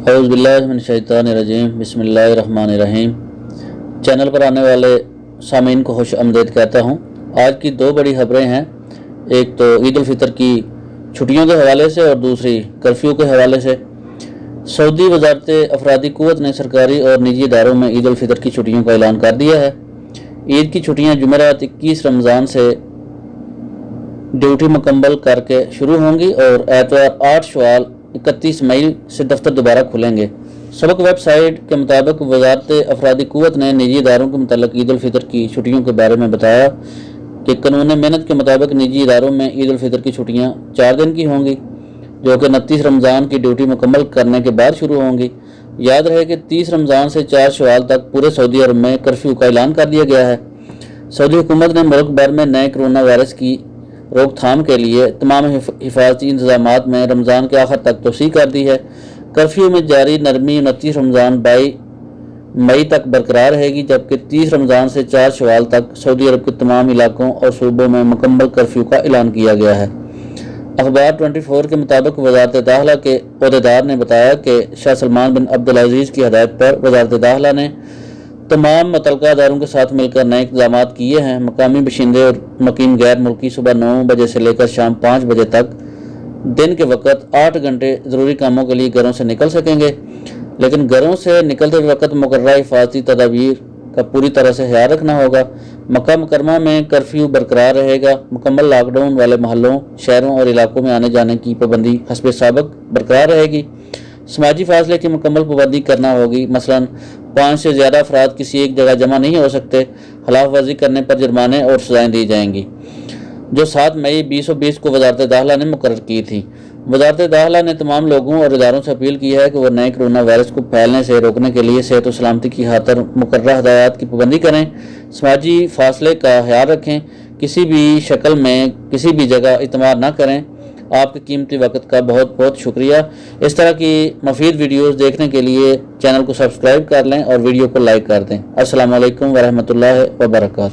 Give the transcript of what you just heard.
औज़ु बिल्लाहि मिनश शैतानिर रजीम बिस्मिल्लाहिर्रहमानिर्रहीम। चैनल पर आने वाले सामीन को खुश आमदीद कहता हूँ। आज की दो बड़ी खबरें हैं, एक तो ईद उल फितर की छुट्टियों के हवाले से और दूसरी कर्फ्यू के हवाले से। सऊदी वजारत अफरादी क़ुव्वत ने सरकारी और निजी इदारों में ईद उल फितर की छुट्टियों का ऐलान कर दिया है। ईद की छुट्टियाँ जुमेरात 21 रमज़ान से ड्यूटी मुकम्मल करके शुरू होंगी और एतवार 8 शवाल 31 मई से दफ्तर दोबारा खुलेंगे। सबक वेबसाइट के मुताबिक वजारत अफरादी क़ुव्वत ने निजी इदारों के मुतालिक ईद उल फितर की छुट्टियों के बारे में बताया कि कानून मेहनत के मुताबिक निजी इदारों में ईद उल फितर की छुट्टियाँ 4 दिन की होंगी, जो कि 29 रमज़ान की ड्यूटी मुकम्मल करने के बाद शुरू होंगी। याद रहे कि 30 रमज़ान से 4 शवाल तक पूरे सऊदी अरब में कर्फ्यू का ऐलान कर दिया गया है। सऊदी हुकूमत ने मुल्क भर में नए कोरोना वायरस की रोकथाम के लिए तमाम हिफाजती इंतजामात में रमज़ान के आखिर तक तोसी कर दी है। कर्फ्यू में जारी नरमी 29 रमज़ान 22 मई तक बरकरार रहेगी, जबकि 30 रमज़ान से 4 शवाल तक सऊदी अरब के तमाम इलाकों और सूबों में मुकम्मल कर्फ्यू का ऐलान किया गया है। अखबार 24 के मुताबिक वजारत दाखिला के अहदेदार ने बताया कि शाह सलमान बिन अब्दुल अजीज़ की हदायत पर वजारत दाखिला ने तमाम मुतल्लिका इदारों के साथ मिलकर नए इंतजाम किए हैं। मकामी बशिंदे और मुकीम गैर मुल्की सुबह 9 बजे से लेकर शाम 5 बजे तक दिन के वक्त 8 घंटे ज़रूरी कामों के लिए घरों से निकल सकेंगे, लेकिन घरों से निकलते वक्त मुकर्ररा हिफाजती तदाबीर का पूरी तरह से ख्याल रखना होगा। मक्का मुकरमा में कर्फ्यू बरकरार रहेगा। मुकम्मल लॉकडाउन वाले महलों, शहरों और इलाकों में आने जाने की पाबंदी हस्बे साबिक बरकरार रहेगी। समाजी फासले की मुकम्मल पाबंदी करना होगी। मसलन 5 से ज़्यादा अफराद किसी एक जगह जमा नहीं हो सकते। खिलाफ वर्जी करने पर जुर्माने और सजाएँ दी जाएंगी, जो 7 मई 2020 को वजारत दाखिला ने मुकर्रर की थी। वजारत दाखिला ने तमाम लोगों और इदारों से अपील की है कि वह नए कोरोना वायरस को फैलने से रोकने के लिए सेहत और सलामती की खातिर मुकर्ररा हदायत की पाबंदी करें, समाजी फासले का ख्याल रखें, किसी भी शक्ल में किसी भी जगह इत्तेमाद न करें। आपके कीमती वक्त का बहुत बहुत शुक्रिया। इस तरह की मफीद वीडियोस देखने के लिए चैनल को सब्सक्राइब कर लें और वीडियो को लाइक कर दें। अस्सलामु अलैकुम वरहमतुल्लाहि वबरकातुहू।